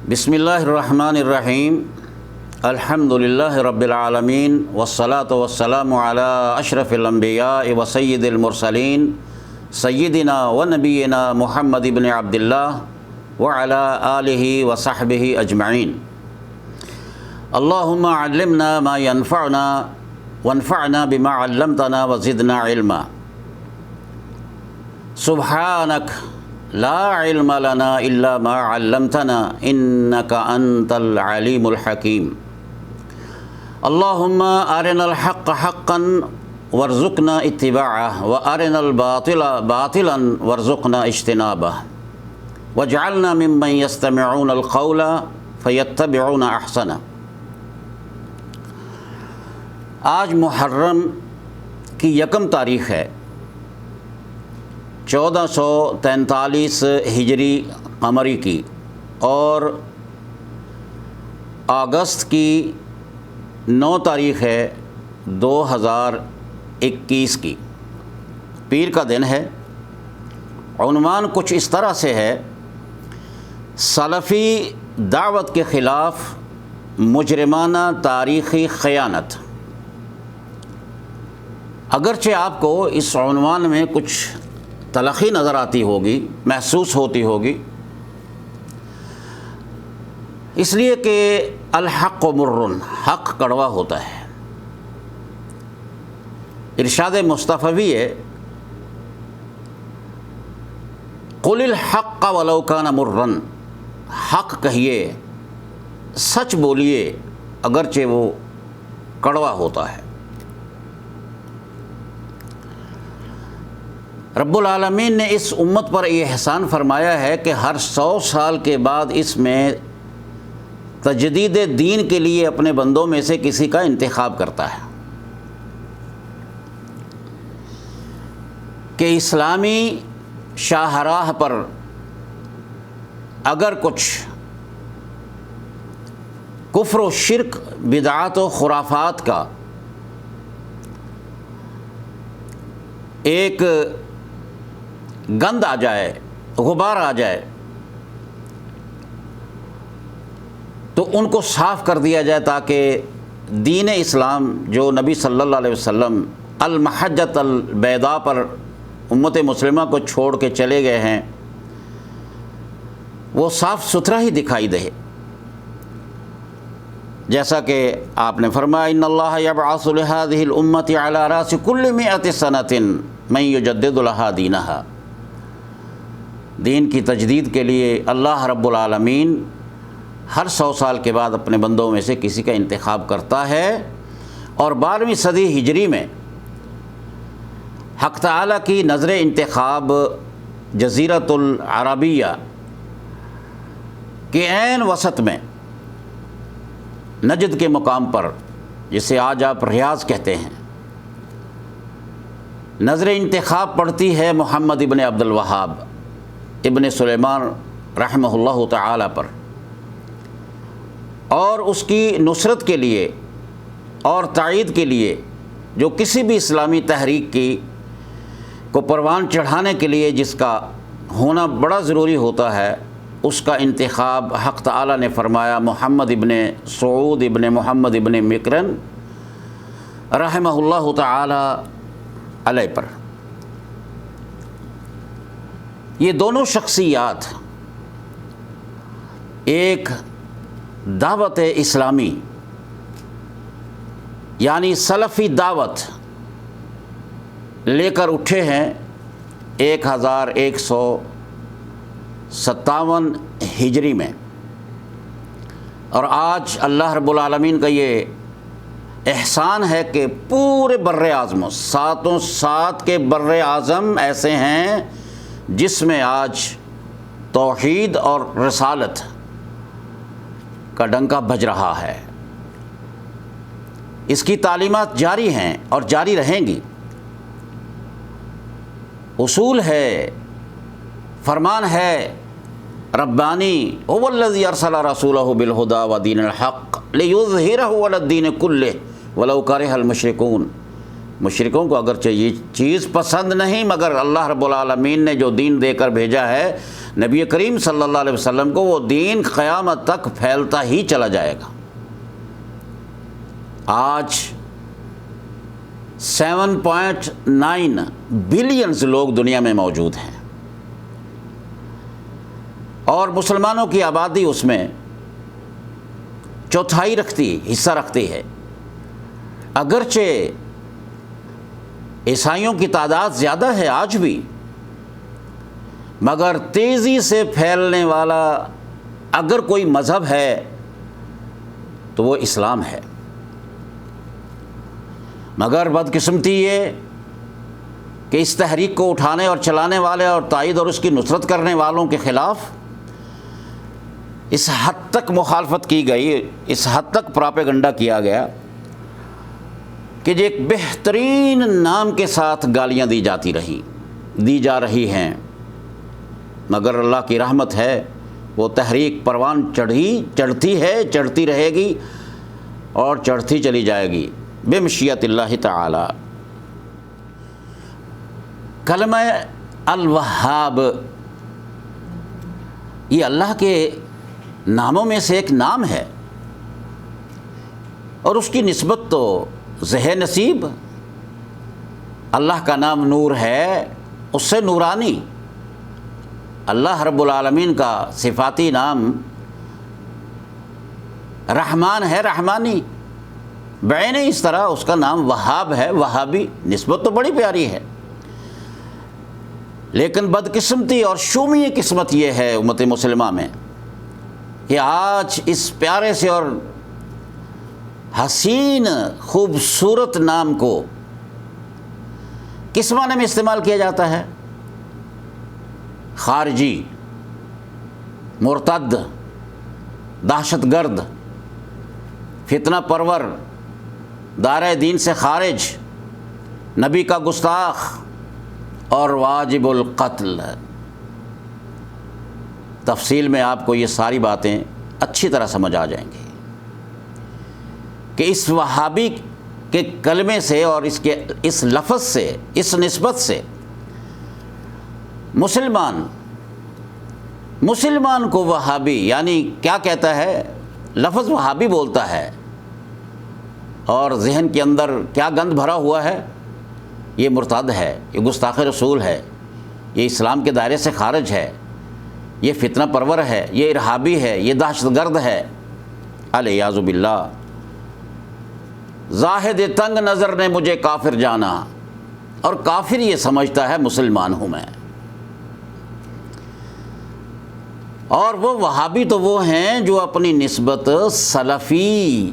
بسم اللہ الرحمن الرحیم الحمد للہ رب العالمین والصلاة والسلام علی اشرف الانبیاء و سید المرسلین سیدنا و نبینا محمد بن عبداللہ وعلی آلہ و صحبہ اجمعین۔ اللہم علمنا ما ينفعنا وانفعنا بما علمتنا وزدنا علما۔ سبحانک لا علم لنا الا ما علمتنا انک انت العلیم الحکیم۔ اللہم ارنا الحق حقا وارزقنا اتباعہ وارنا الباطل باطلا وارزقنا اجتنابہ واجعلنا ممن یستمعون القول فیتبعون احسنہ۔ آج محرم کی 1 تاریخ ہے، 1443 ہجری قمری کی، اور اگست کی 9 تاریخ ہے 2021 کی، پیر کا دن ہے۔ عنوان کچھ اس طرح سے ہے: سلفی دعوت کے خلاف مجرمانہ تاریخی خیانت۔ اگرچہ آپ کو اس عنوان میں کچھ تلخی نظر آتی ہوگی، محسوس ہوتی ہوگی، اس لیے کہ الحق مر، حق کڑوا ہوتا ہے۔ ارشاد مصطفی ہے: قل الحق ولو کان مرن، حق کہیے، سچ بولیے اگرچہ وہ کڑوا ہوتا ہے۔ رب العالمین نے اس امت پر یہ احسان فرمایا ہے کہ ہر 100 سال کے بعد اس میں تجدید دین کے لیے اپنے بندوں میں سے کسی کا انتخاب کرتا ہے کہ اسلامی شاہراہ پر اگر کچھ کفر و شرک، بدعات و خرافات کا ایک گند آ جائے، غبار آ جائے، تو ان کو صاف کر دیا جائے، تاکہ دین اسلام جو نبی صلی اللہ علیہ وسلم المحجۃ البیضاء پر امت مسلمہ کو چھوڑ کے چلے گئے ہیں، وہ صاف ستھرا ہی دکھائی دے۔ جیسا کہ آپ نے فرمایا: ان اللہ یبعث لہذہ الامۃ علی راس کل 100 سنۃ من یجدد لہا دینہا۔ دین کی تجدید کے لیے اللہ رب العالمین ہر 100 سال کے بعد اپنے بندوں میں سے کسی کا انتخاب کرتا ہے، اور 12ویں صدی ہجری میں حق تعالیٰ کی نظر انتخاب جزیرۃ العربیہ کے عین وسط میں، نجد کے مقام پر، جسے آج آپ ریاض کہتے ہیں، نظر انتخاب پڑتی ہے محمد ابن عبد الوہاب ابن سلیمان رحمہ اللہ تعالی پر، اور اس کی نصرت کے لیے اور تائید کے لیے جو کسی بھی اسلامی تحریک کو پروان چڑھانے کے لیے جس کا ہونا بڑا ضروری ہوتا ہے، اس کا انتخاب حق تعالی نے فرمایا محمد ابن سعود ابن محمد ابن مکرن رحمہ اللہ تعالی علیہ پر۔ یہ دونوں شخصیات ایک دعوت اسلامی یعنی سلفی دعوت لے کر اٹھے ہیں 1157 ہجری میں، اور آج اللہ رب العالمین کا یہ احسان ہے کہ پورے بر اعظم، 7 کے بر اعظم ایسے ہیں جس میں آج توحید اور رسالت کا ڈنکا بج رہا ہے۔ اس کی تعلیمات جاری ہیں اور جاری رہیں گی۔ اصول ہے، فرمان ہے ربانی: هو الذی ارسل رسولہ بالہدی ودین الحق لیظہرہ علی الدین کلہ ولو کرہ المشرکون۔ مشرکوں کو اگرچہ یہ چیز پسند نہیں، مگر اللہ رب العالمین نے جو دین دے کر بھیجا ہے نبی کریم صلی اللہ علیہ وسلم کو وہ دین قیامت تک پھیلتا ہی چلا جائے گا۔ آج 7.9 بلینز لوگ دنیا میں موجود ہیں، اور مسلمانوں کی آبادی اس میں چوتھائی حصہ رکھتی ہے۔ اگرچہ عیسائیوں کی تعداد زیادہ ہے آج بھی، مگر تیزی سے پھیلنے والا اگر کوئی مذہب ہے تو وہ اسلام ہے۔ مگر بدقسمتی یہ کہ اس تحریک کو اٹھانے اور چلانے والے اور تائید اور اس کی نصرت کرنے والوں کے خلاف اس حد تک مخالفت کی گئی، اس حد تک پراپیگنڈا کیا گیا کہ جو ایک بہترین نام کے ساتھ گالیاں دی جا رہی ہیں، مگر اللہ کی رحمت ہے وہ تحریک پروان چڑھتی ہے، چڑھتی رہے گی اور چڑھتی چلی جائے گی بمشیت اللہ تعالی۔ کلمہ الوہاب یہ اللہ کے ناموں میں سے ایک نام ہے، اور اس کی نسبت تو ذہ نصیب، اللہ کا نام نور ہے، اس سے نورانی۔ اللہ رب العالمین کا صفاتی نام رحمان ہے، رحمانی، بعین اس طرح اس کا نام وہاب ہے، وہابی، نسبت تو بڑی پیاری ہے۔ لیکن بدقسمتی اور شومی قسمت یہ ہے امت مسلمہ میں کہ آج اس پیارے سے اور حسین خوبصورت نام کو کس معنی میں استعمال کیا جاتا ہے؟ خارجی، مرتد، دہشت گرد، فتنہ پرور، دائرہ دین سے خارج، نبی کا گستاخ اور واجب القتل۔ تفصیل میں آپ کو یہ ساری باتیں اچھی طرح سمجھ آ جائیں گی کہ اس وہابی کے کلمے سے اور اس لفظ سے، اس نسبت سے مسلمان کو وہابی یعنی کیا کہتا ہے؟ لفظ وہابی بولتا ہے، اور ذہن کے اندر کیا گند بھرا ہوا ہے؟ یہ مرتد ہے، یہ گستاخ رسول ہے، یہ اسلام کے دائرے سے خارج ہے، یہ فتنہ پرور ہے، یہ ارہابی ہے، یہ دہشت گرد ہے، الیاذ باللہ۔ زاہد تنگ نظر نے مجھے کافر جانا، اور کافر یہ سمجھتا ہے مسلمان ہوں میں۔ اور وہ وہابی تو وہ ہیں جو اپنی نسبت سلفی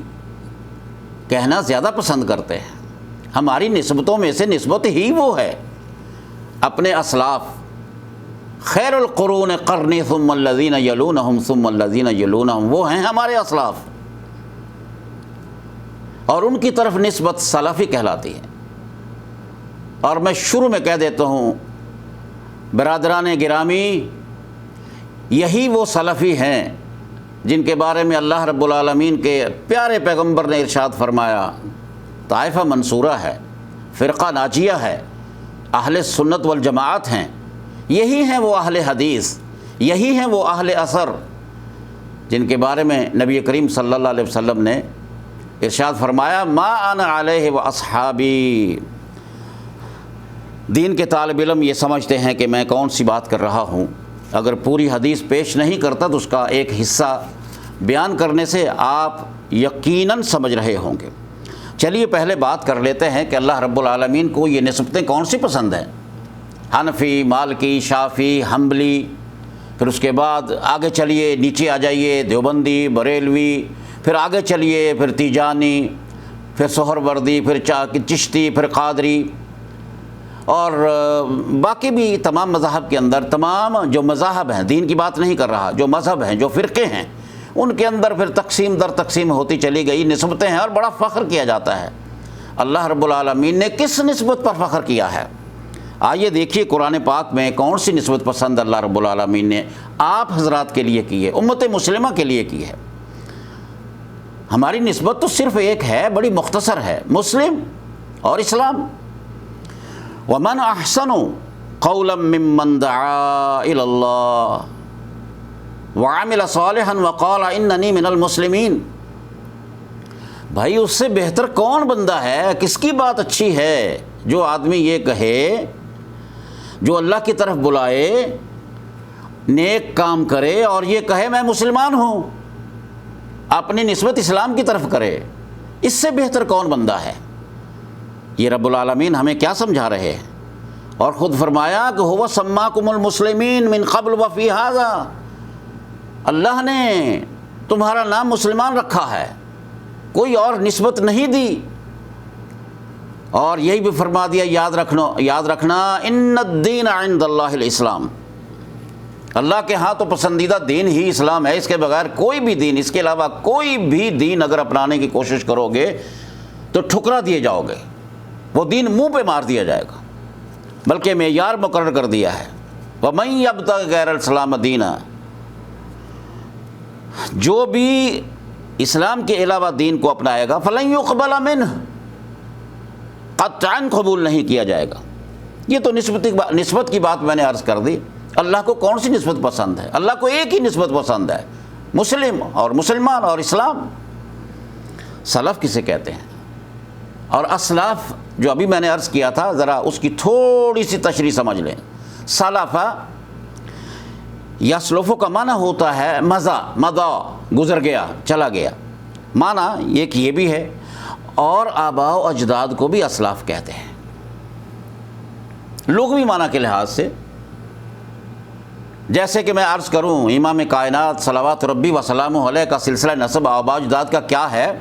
کہنا زیادہ پسند کرتے ہیں۔ ہماری نسبتوں میں سے نسبت ہی وہ ہے اپنے اسلاف، خیر القرون قرنی ثم الذین یلونہم ثم الذین یلونہم، وہ ہیں ہمارے اسلاف، اور ان کی طرف نسبت سلفی کہلاتی ہے۔ اور میں شروع میں کہہ دیتا ہوں برادران گرامی، یہی وہ سلفی ہیں جن کے بارے میں اللہ رب العالمین کے پیارے پیغمبر نے ارشاد فرمایا طائفہ منصورہ ہے، فرقہ ناجیہ ہے، اہل سنت والجماعت ہیں، یہی ہیں وہ اہل حدیث، یہی ہیں وہ اہل اثر جن کے بارے میں نبی کریم صلی اللہ علیہ وسلم نے ارشاد فرمایا ما انا علیہ و اصحابی۔ دین کے طالب علم یہ سمجھتے ہیں کہ میں کون سی بات کر رہا ہوں، اگر پوری حدیث پیش نہیں کرتا تو اس کا ایک حصہ بیان کرنے سے آپ یقیناً سمجھ رہے ہوں گے۔ چلیے پہلے بات کر لیتے ہیں کہ اللہ رب العالمین کو یہ نسبتیں کون سی پسند ہیں۔ حنفی، مالکی، شافعی، حنبلی، پھر اس کے بعد آگے چلیے نیچے آ جائیے دیوبندی، بریلوی، پھر آگے چلیے پھر تیجانی، پھر سہروردی، پھر چشتی، پھر قادری، اور باقی بھی تمام مذاہب کے اندر، تمام جو مذاہب ہیں، دین کی بات نہیں کر رہا، جو مذہب ہیں، جو فرقے ہیں، ان کے اندر پھر تقسیم در تقسیم ہوتی چلی گئی، نسبتیں ہیں، اور بڑا فخر کیا جاتا ہے۔ اللہ رب العالمین نے کس نسبت پر فخر کیا ہے؟ آئیے دیکھیے قرآن پاک میں کون سی نسبت پسند اللہ رب العالمین نے آپ حضرات کے لیے کی ہے، امت مسلمہ کے لیے کی ہے۔ ہماری نسبت تو صرف ایک ہے، بڑی مختصر ہے، مسلم اور اسلام۔ ومن احسن قولا ممن دعا الی اللہ وعمل صالحا وقال اننی من المسلمین۔ بھائی اس سے بہتر کون بندہ ہے، کس کی بات اچھی ہے جو آدمی یہ کہے، جو اللہ کی طرف بلائے، نیک کام کرے اور یہ کہے میں مسلمان ہوں، اپنی نسبت اسلام کی طرف کرے، اس سے بہتر کون بندہ ہے؟ یہ رب العالمین ہمیں کیا سمجھا رہے ہیں؟ اور خود فرمایا کہ هو سماکم المسلمین من قبل وفی ھذا، اللہ نے تمہارا نام مسلمان رکھا ہے، کوئی اور نسبت نہیں دی۔ اور یہی بھی فرما دیا، یاد رکھنا ان الدین عند اللہ الاسلام، اللہ کے ہاں تو پسندیدہ دین ہی اسلام ہے، اس کے بغیر کوئی بھی دین، اس کے علاوہ کوئی بھی دین اگر اپنانے کی کوشش کرو گے تو ٹھکرا دیے جاؤ گے، وہ دین منہ پہ مار دیا جائے گا، بلکہ معیار مقرر کر دیا ہے وَمَن يَبْتَغِ غَيْرَ الْإِسْلَامَ دِينًا، جو بھی اسلام کے علاوہ دین کو اپنائے گا فَلَن يُقْبَلَ مِنْهُ، قطعاً قبول نہیں کیا جائے گا۔ یہ تو نسبت کی بات میں نے عرض کر دی۔ اللہ کو کون سی نسبت پسند ہے؟ اللہ کو ایک ہی نسبت پسند ہے، مسلم اور مسلمان اور اسلام۔ سلف کسے کہتے ہیں؟ اور اسلاف جو ابھی میں نے عرض کیا تھا، ذرا اس کی تھوڑی سی تشریح سمجھ لیں۔ سلفہ یسلفو کا معنی ہوتا ہے مضا، گزر گیا، چلا گیا، معنی ایک یہ بھی ہے، اور آباء و اجداد کو بھی اسلاف کہتے ہیں لغوی معنی کے لحاظ سے۔ جیسے کہ میں عرض کروں امام کائنات صلوات ربی و سلامہ علیہ کا سلسلہ نسب آباء و اجداد کا کیا ہے؟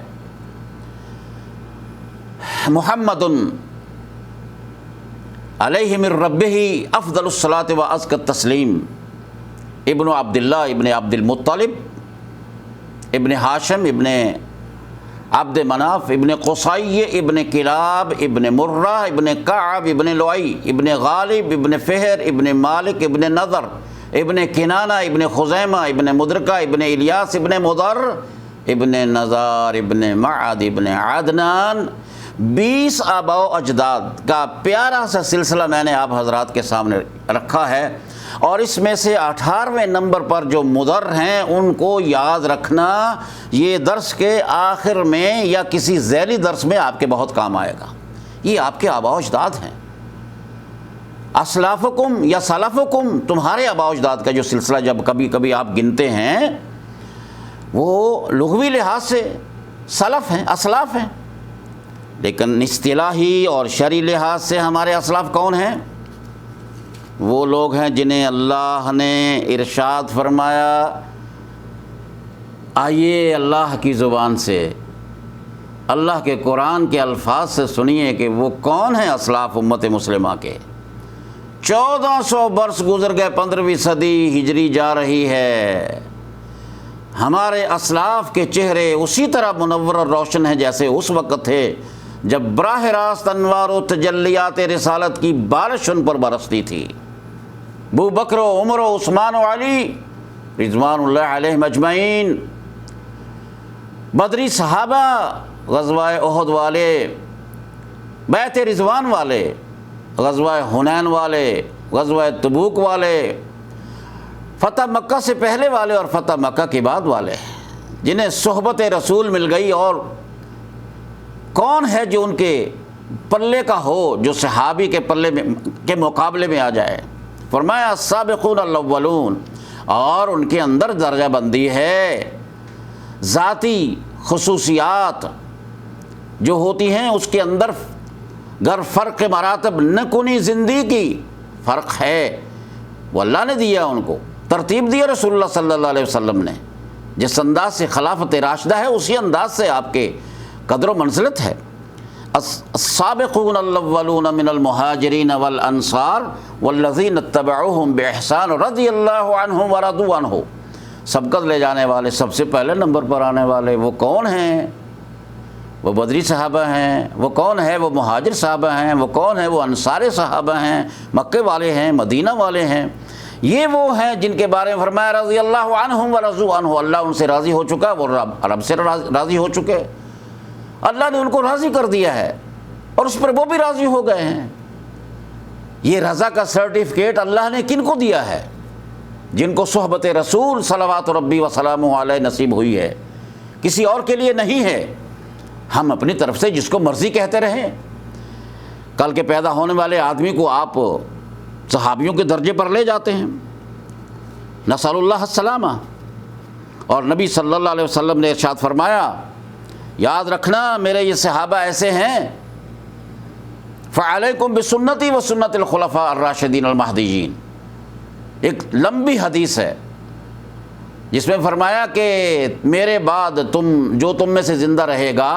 محمد علیہ من ربہ افضل الصلاۃ و ازکی التسلیم، ابن عبداللہ ابن عبد المطلب ابن ہاشم ابن عبد مناف ابن قصی ابن کلاب ابن مرہ ابن کعب ابن لؤی ابن غالب ابن فہر ابن مالک ابن نضر ابن کنانہ ابن خزیمہ ابن مدرکہ ابن الیاس ابن مضر ابن نزار ابن معد ابن عدنان۔ 20 آباء و اجداد کا پیارا سا سلسلہ میں نے آپ حضرات کے سامنے رکھا ہے، اور اس میں سے 18ویں نمبر پر جو مضر ہیں ان کو یاد رکھنا یہ درس کے آخر میں یا کسی ذیلی درس میں آپ کے بہت کام آئے گا۔ یہ آپ کے آباء و اجداد ہیں۔ اسلافکم یا سلفکم، تمہارے آباء و اجداد کا جو سلسلہ جب کبھی کبھی آپ گنتے ہیں وہ لغوی لحاظ سے سلف ہیں، اسلاف ہیں، لیکن اصطلاحی اور شرعی لحاظ سے ہمارے اسلاف کون ہیں؟ وہ لوگ ہیں جنہیں اللہ نے ارشاد فرمایا، آئیے اللہ کی زبان سے، اللہ کے قرآن کے الفاظ سے سنیے کہ وہ کون ہیں اسلاف امت مسلمہ کے۔ 1400 برس گزر گئے، 15ویں صدی ہجری جا رہی ہے، ہمارے اسلاف کے چہرے اسی طرح منور اور روشن ہیں جیسے اس وقت تھے جب براہ راست انوار و تجلیات رسالت کی بارش ان پر برستی تھی۔ ابو بکر و عمر و عثمان و علی رضوان اللہ علیہم اجمعین، بدری صحابہ، غزوہ احد والے، بیعت رضوان والے، غزوہ حنین والے، غزوہ تبوک والے، فتح مکہ سے پہلے والے اور فتح مکہ کے بعد والے، جنہیں صحبت رسول مل گئی، اور کون ہے جو ان کے پلے کا ہو، جو صحابی کے پلے میں کے مقابلے میں آ جائے؟ فرمایا السابقون الاولون، اور ان کے اندر درجہ بندی ہے، ذاتی خصوصیات جو ہوتی ہیں اس کے اندر گر فرق مراتب نہ کنی زندگی کی فرق ہے، وہ اللہ نے دیا، ان کو ترتیب دیا رسول اللہ صلی اللہ علیہ وسلم نے، جس انداز سے خلافت راشدہ ہے اسی انداز سے آپ کے قدر و منزلت ہے۔ السابقون الاولون من المہاجرین والانصار والذین اتبعوہم باحسان رضی اللہ عنہم ورضوا عنہ، سبقت لے جانے والے، سب سے پہلے نمبر پر آنے والے وہ کون ہیں؟ وہ بدری صحابہ ہیں۔ وہ کون ہے؟ وہ مہاجر صحابہ ہیں۔ وہ کون ہے؟ وہ انصار صحابہ ہیں، مکے والے ہیں، مدینہ والے ہیں۔ یہ وہ ہیں جن کے بارے میں فرمایا رضی اللہ عنہم ورضوا عنہ، اللہ ان سے راضی ہو چکا، وہ رب سے راضی ہو چکے، اللہ نے ان کو راضی کر دیا ہے اور اس پر وہ بھی راضی ہو گئے ہیں۔ یہ رضا کا سرٹیفکیٹ اللہ نے کن کو دیا ہے؟ جن کو صحبت رسول صلوات ربی وسلامہ علیہ نصیب ہوئی ہے، کسی اور کے لیے نہیں ہے۔ ہم اپنی طرف سے جس کو مرضی کہتے رہیں، کل کے پیدا ہونے والے آدمی کو آپ صحابیوں کے درجے پر لے جاتے ہیں، نسأل اللہ السلامہ۔ اور نبی صلی اللہ علیہ وسلم نے ارشاد فرمایا، یاد رکھنا میرے یہ صحابہ ایسے ہیں، فعلیکم بسنتی و سنت الخلفاء الراشدین المہدیین۔ ایک لمبی حدیث ہے جس میں فرمایا کہ میرے بعد تم میں سے زندہ رہے گا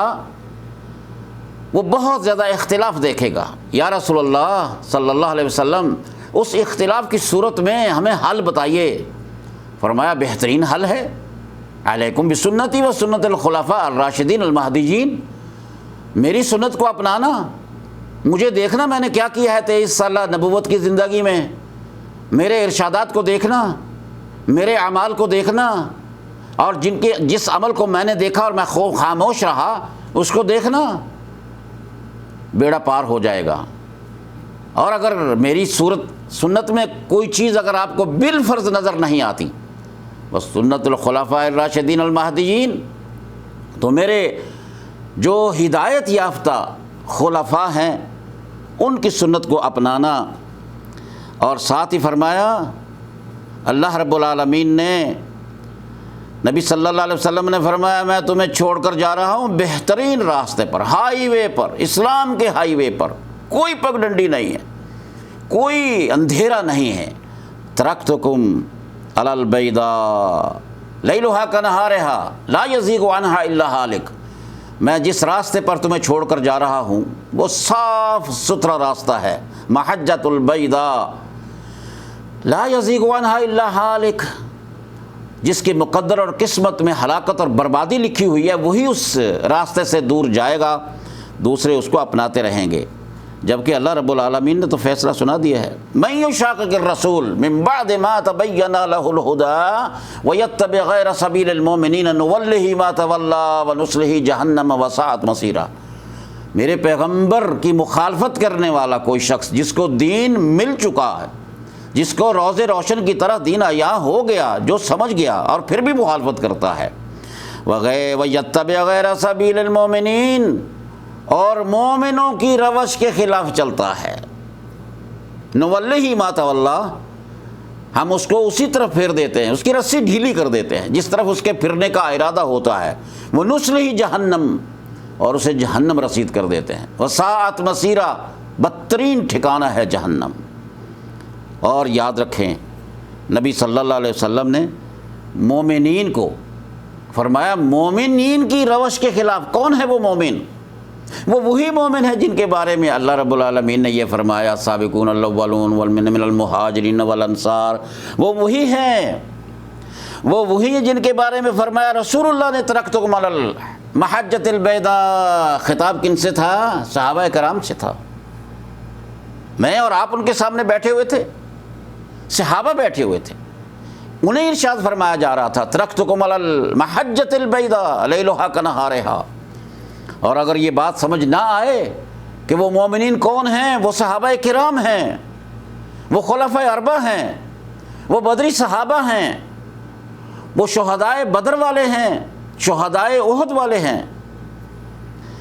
وہ بہت زیادہ اختلاف دیکھے گا۔ یا رسول اللہ صلی اللہ علیہ وسلم، اس اختلاف کی صورت میں ہمیں حل بتائیے۔ فرمایا بہترین حل ہے، علیکم بسنتی و سنت الخلفاء الراشدین المہدیین، میری سنت کو اپنانا، مجھے دیکھنا میں نے کیا کیا ہے 23 سالہ نبوت کی زندگی میں، میرے ارشادات کو دیکھنا، میرے اعمال کو دیکھنا، اور جس عمل کو میں نے دیکھا اور میں خاموش رہا اس کو دیکھنا، بیڑا پار ہو جائے گا۔ اور اگر میری سنت میں کوئی چیز اگر آپ کو بالفرض نظر نہیں آتی، بس سنت الخلفاء الراشدین المہدیین، تو میرے جو ہدایت یافتہ خلفاء ہیں ان کی سنت کو اپنانا۔ اور ساتھ ہی فرمایا اللہ رب العالمین نے، نبی صلی اللہ علیہ وسلم نے فرمایا میں تمہیں چھوڑ کر جا رہا ہوں بہترین راستے پر، ہائی وے پر، اسلام کے ہائی وے پر، کوئی پگڈنڈی نہیں ہے، کوئی اندھیرا نہیں ہے۔ ترکتکم علی البیضاء لیلھا کنہارھا لا یزیغ عنھا الا ہالک، میں جس راستے پر تمہیں چھوڑ کر جا رہا ہوں وہ صاف ستھرا راستہ ہے، محجۃ البیضاء لا یزیغ عنھا الا ہالک، جس کی مقدر اور قسمت میں ہلاکت اور بربادی لکھی ہوئی ہے وہی اس راستے سے دور جائے گا، دوسرے اس کو اپناتے رہیں گے۔ جبکہ اللہ رب العالمین نے تو فیصلہ سنا دیا ہے، من یشاقق الرسول من بعد ما تبین له الہدی ویتبع غیر سبیل المؤمنین نولہ ما تولی ونصلہ جہنم وساءت مصیرا۔ میرے پیغمبر کی مخالفت کرنے والا کوئی شخص جس کو دین مل چکا ہے، جس کو روز روشن کی طرح دین عیاں ہو گیا، جو سمجھ گیا اور پھر بھی مخالفت کرتا ہے، وَيَتَّبِعْ غَيْرَ سَبِيلِ الْمُؤْمِنِينَ، اور مومنوں کی روش کے خلاف چلتا ہے، نُوَلِّهِ مَا تَوَلَّىٰ، ہم اس کو اسی طرف پھیر دیتے ہیں، اس کی رسی ڈھیلی کر دیتے ہیں جس طرف اس کے پھرنے کا ارادہ ہوتا ہے، وَنُصْلِهِ جہنم، اور اسے جہنم رسید کر دیتے ہیں، وَسَاءَتْ مَصِيرًا، بدترین ٹھکانہ ہے جہنم۔ اور یاد رکھیں نبی صلی اللہ علیہ وسلم نے مومنین کو فرمایا مومنین کی روش کے خلاف۔ کون ہے وہ مومن؟ وہ وہی مومن ہے جن کے بارے میں اللہ رب العالمین نے یہ فرمایا، سابقون الاولون من المہاجرین والانصار، وہ وہی ہیں، وہ وہی ہیں جن کے بارے میں فرمایا رسول اللہ نے ترکتکم علی المحجۃ البیضاء۔ خطاب کن سے تھا؟ صحابہ کرام سے تھا۔ میں اور آپ ان کے سامنے بیٹھے ہوئے تھے، صحابہ بیٹھے ہوئے تھے، انہیں ارشاد فرمایا جا رہا تھا ترکتکم علی المحجۃ البیضاء لیلھا کنہارھا۔ اور اگر یہ بات سمجھ نہ آئے کہ وہ مومنین کون ہیں، وہ صحابہ کرام ہیں، وہ خلفائے اربعہ ہیں، وہ بدری صحابہ ہیں، وہ شہدائے بدر والے ہیں، شہدائے احد والے ہیں،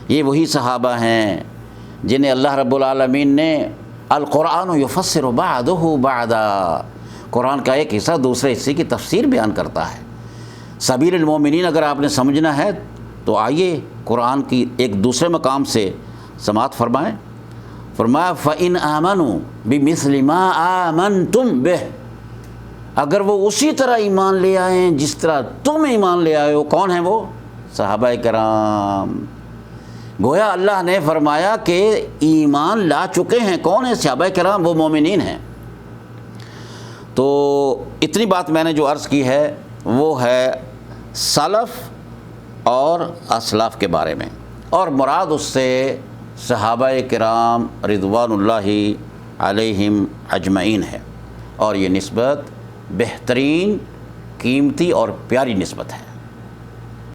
یہ وہی صحابہ ہیں جنہیں اللہ رب العالمین نے القرآن یفسر بعضہ بعضا، قرآن کا ایک حصہ دوسرے حصے کی تفسیر بیان کرتا ہے۔ سبیل المومنین اگر آپ نے سمجھنا ہے تو آئیے قرآن کی ایک دوسرے مقام سے سماعت فرمائیں۔ فرمایا فَإِنْ آمَنُوا بِمِثْلِ مَا آمَنْتُمْ بِهِ، اگر وہ اسی طرح ایمان لے آئیں جس طرح تم ایمان لے آئے ہو۔ کون ہیں وہ؟ صحابہ کرام۔ گویا اللہ نے فرمایا کہ ایمان لا چکے ہیں، کون ہیں؟ صحابہ کرام، وہ مومنین ہیں۔ تو اتنی بات میں نے جو عرض کی ہے وہ ہے سلف اور اسلاف کے بارے میں، اور مراد اس سے صحابہ کرام رضوان اللہ علیہم اجمعین ہے، اور یہ نسبت بہترین، قیمتی اور پیاری نسبت ہے۔